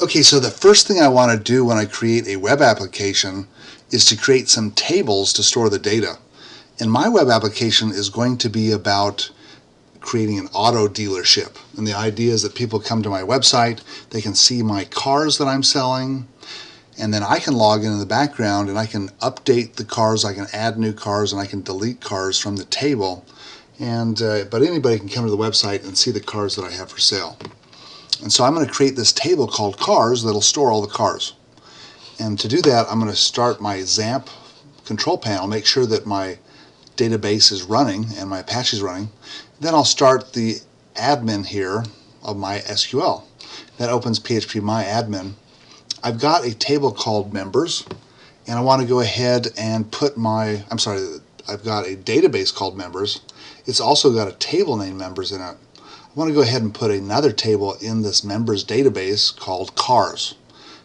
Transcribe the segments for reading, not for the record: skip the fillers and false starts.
Okay, so the first thing I want to do when I create a web application is to create some tables to store the data. And my web application is going to be about creating an auto dealership. And the idea is that people come to my website, they can see my cars that I'm selling, and then I can log in the background and I can update the cars, I can add new cars, and I can delete cars from the table. But anybody can come to the website and see the cars that I have for sale. And so I'm going to create this table called cars that'll store all the cars. And to do that, I'm going to start my XAMPP control panel, make sure that my database is running and my Apache is running. Then I'll start the admin here of my SQL. That opens phpMyAdmin. I've got a table called members, and I want to go ahead and put I've got a database called members. It's also got a table named members in it. I want to go ahead and put another table in this members database called cars.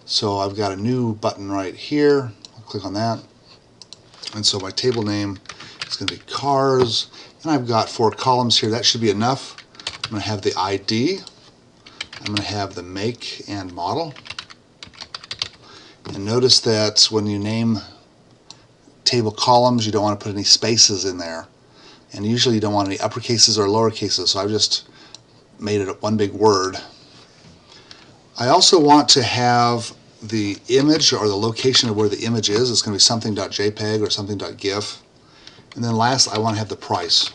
So I've got a new button right here. I'll click on that. And so my table name is going to be cars. And I've got 4 columns here. That should be enough. I'm going to have the ID. I'm going to have the make and model. And notice that when you name table columns, you don't want to put any spaces in there. And usually you don't want any uppercases or lowercases. So I've just made it one big word. I also want to have the image or the location of where the image is. It's going to be something.jpg or something.gif. And then last, I want to have the price.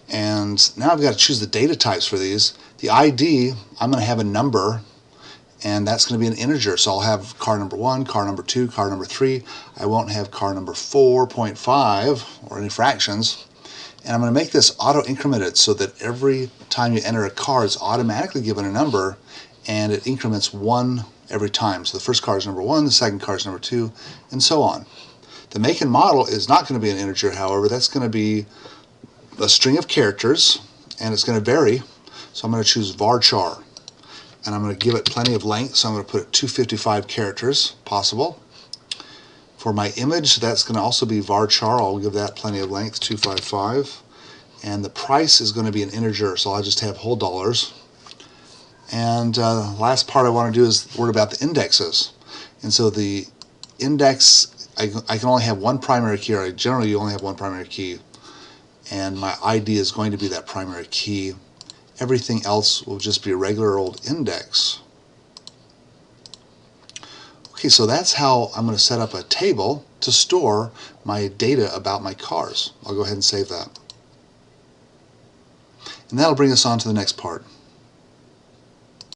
And now I've got to choose the data types for these. The ID, I'm going to have a number, and that's going to be an integer. So I'll have car number 1, car number 2, car number 3. I won't have car number 4.5 or any fractions. And I'm going to make this auto-incremented so that every time you enter a car, it's automatically given a number, and it increments 1 every time. So the first car is number 1, the second car is number 2, and so on. The make and model is not going to be an integer, however. That's going to be a string of characters, and it's going to vary. So I'm going to choose varchar, and I'm going to give it plenty of length, so I'm going to put it 255 characters possible. For my image, that's going to also be varchar. I'll give that plenty of length, 255. And the price is going to be an integer, so I'll just have whole dollars. And the last part I want to do is worry about the indexes. And so the index, I can only have one primary key, or generally you only have one primary key. And my ID is going to be that primary key. Everything else will just be a regular old index. Okay, so that's how I'm going to set up a table to store my data about my cars. I'll go ahead and save that. And that'll bring us on to the next part.